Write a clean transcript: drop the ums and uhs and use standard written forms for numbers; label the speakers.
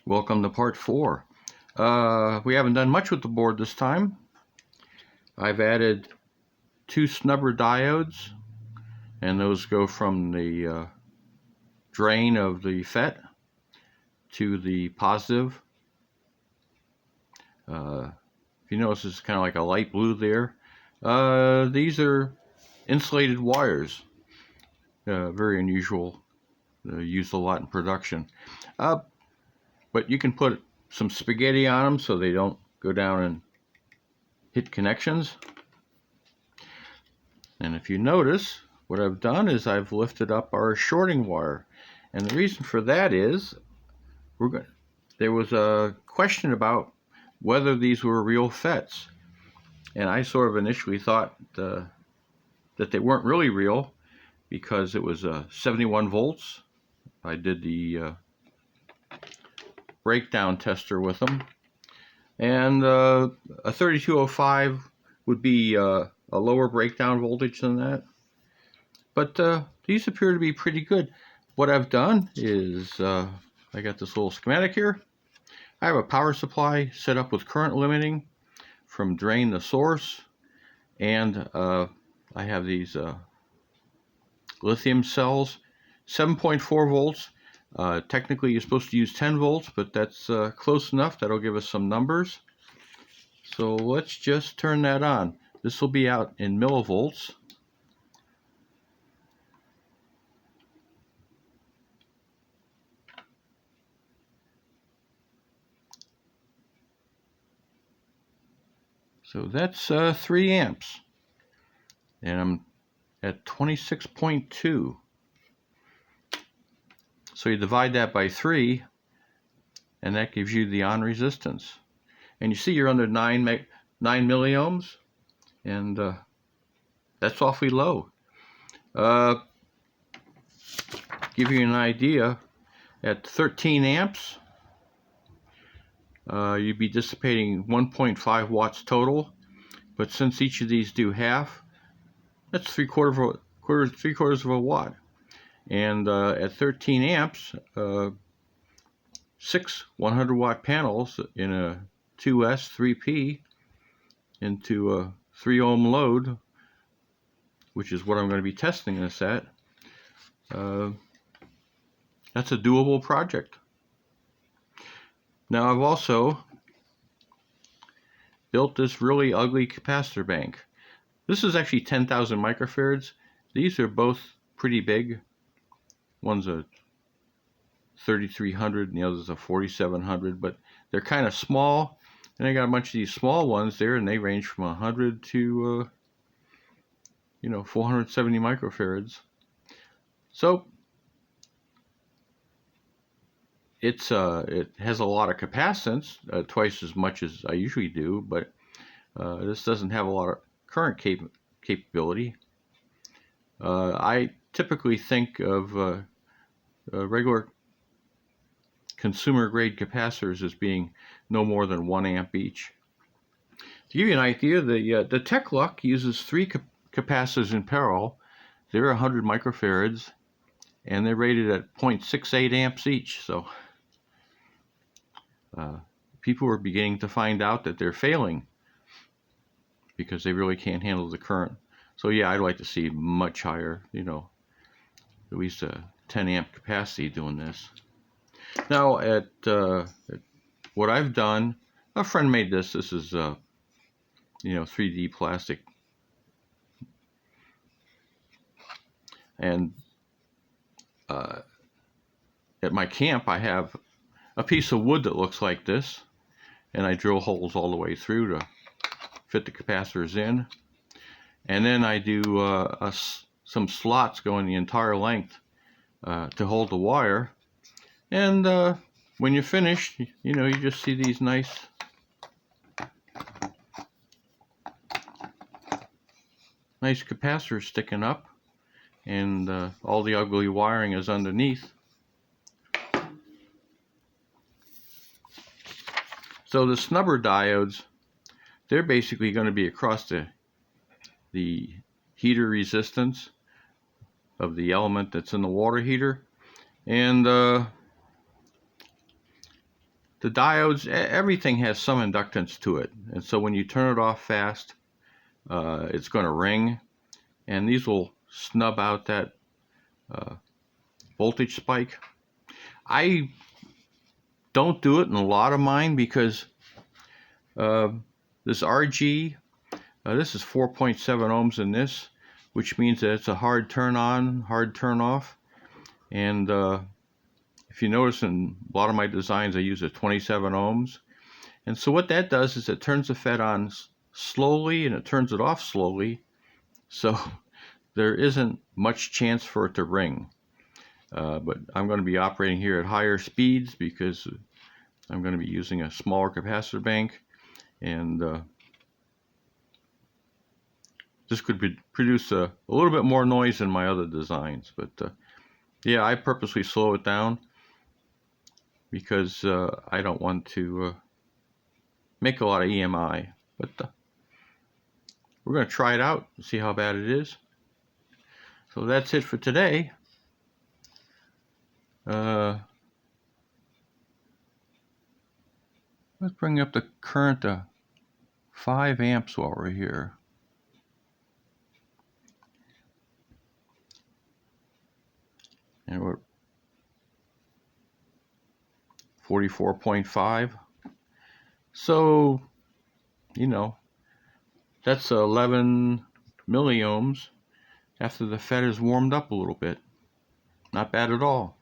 Speaker 1: Welcome to part 4. We haven't done much with the board this time. I've added 2 snubber diodes, and those go from the drain of the FET to the positive. If you notice, it's kind of like a light blue there. These are insulated wires. Very unusual. Used a lot in production. But you can put some spaghetti on them so they don't go down and hit connections. And if you notice, what I've done is I've lifted up our shorting wire. And the reason for that is there was a question about whether these were real FETs. And I sort of initially thought that they weren't really real because it was 71 volts. I did the breakdown tester with them, and a 3205 would be a lower breakdown voltage than that, but these appear to be pretty good. What I've done is I got this little schematic here. I have a power supply set up with current limiting from drain to source, and I have these lithium cells, 7.4 volts. Technically you're supposed to use 10 volts, but that's close enough. That'll give us some numbers. So let's just turn that on. This will be out in millivolts. So that's 3 amps. And I'm at 26.2. So you divide that by 3, and that gives you the on resistance. And you see you're under 9 milliohms, and that's awfully low. Give you an idea, at 13 amps, you'd be dissipating 1.5 watts total. But since each of these do half, that's three quarters of a watt. And at 13 amps, 6 100-watt panels in a 2S 3P into a 3 ohm load, which is what I'm going to be testing this at. That's a doable project. Now I've also built this really ugly capacitor bank. This is actually 10,000 microfarads. These are both pretty big. One's a 3300 and the other's a 4700, but they're kind of small. And I got a bunch of these small ones there, and they range from 100 to 470 microfarads. So it has a lot of capacitance, twice as much as I usually do, but this doesn't have a lot of current capability. I typically think of regular consumer grade capacitors as being no more than 1 amp each. To give you an idea, the Tech Luck uses 3 capacitors in parallel. They're 100 microfarads, and they're rated at 0.68 amps each. So people are beginning to find out that they're failing because they really can't handle the current. So yeah, I'd like to see much higher, at least a 10 amp capacity doing this. Now at what I've done, a friend made this. This is 3D plastic, and at my camp I have a piece of wood that looks like this, and I drill holes all the way through to fit the capacitors in, and then I do some slots going the entire length to hold the wire. And when you're finished, you just see these nice capacitors sticking up, and all the ugly wiring is underneath. So the snubber diodes, they're basically going to be across the heater resistance of the element that's in the water heater, and the diodes, everything has some inductance to it. And so when you turn it off fast, it's going to ring. And these will snub out that voltage spike. I don't do it in a lot of mine because this RG, this is 4.7 ohms in this, which means that it's a hard turn on, hard turn off. And if you notice in a lot of my designs, I use a 27 ohms. And so what that does is it turns the FET on slowly and it turns it off slowly. So there isn't much chance for it to ring. But I'm going to be operating here at higher speeds because I'm going to be using a smaller capacitor bank, and this could produce a little bit more noise than my other designs. But yeah, I purposely slow it down because I don't want to make a lot of EMI. But we're going to try it out and see how bad it is. So that's it for today. Let's bring up the current to 5 amps while we're here. And we're 44.5. So, you know, that's 11 milliohms after the FET is warmed up a little bit. Not bad at all.